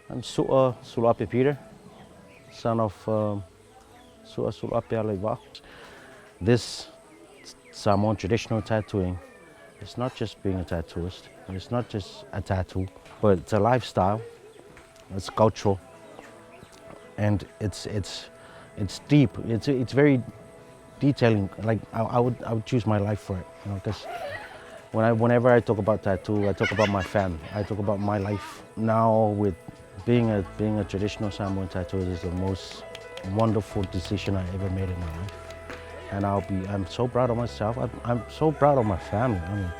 I'm Sulu'ape Peter, son of Sulu'ape Aleva. This Samoan traditional tattooing, it's not just being a tattooist, it's not just a tattoo, but it's a lifestyle, it's cultural, and it's deep. It's very detailing. Like I would choose my life for it, you know, because whenever I talk about tattoo, I talk about my family. I talk about my life. Now with being a traditional Samoan tattooist is the most wonderful decision I ever made in my life. And I'm so proud of myself. I'm so proud of my family. I mean,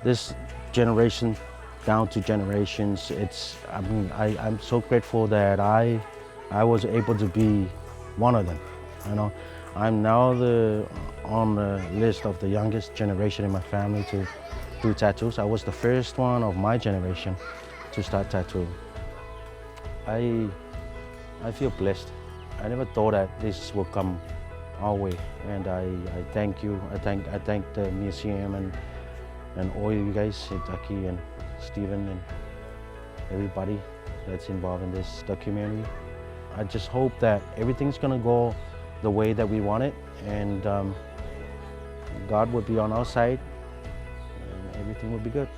this generation down to generations, I'm so grateful that I was able to be one of them, you know. I'm now on the list of the youngest generation in my family to do tattoos. I was the first one of my generation to start tattooing. I feel blessed. I never thought that this would come our way, and I thank you. I thank the museum and all you guys, Taki and Stephen and everybody that's involved in this documentary. I just hope that everything's gonna go the way that we want it, and God will be on our side, and everything will be good.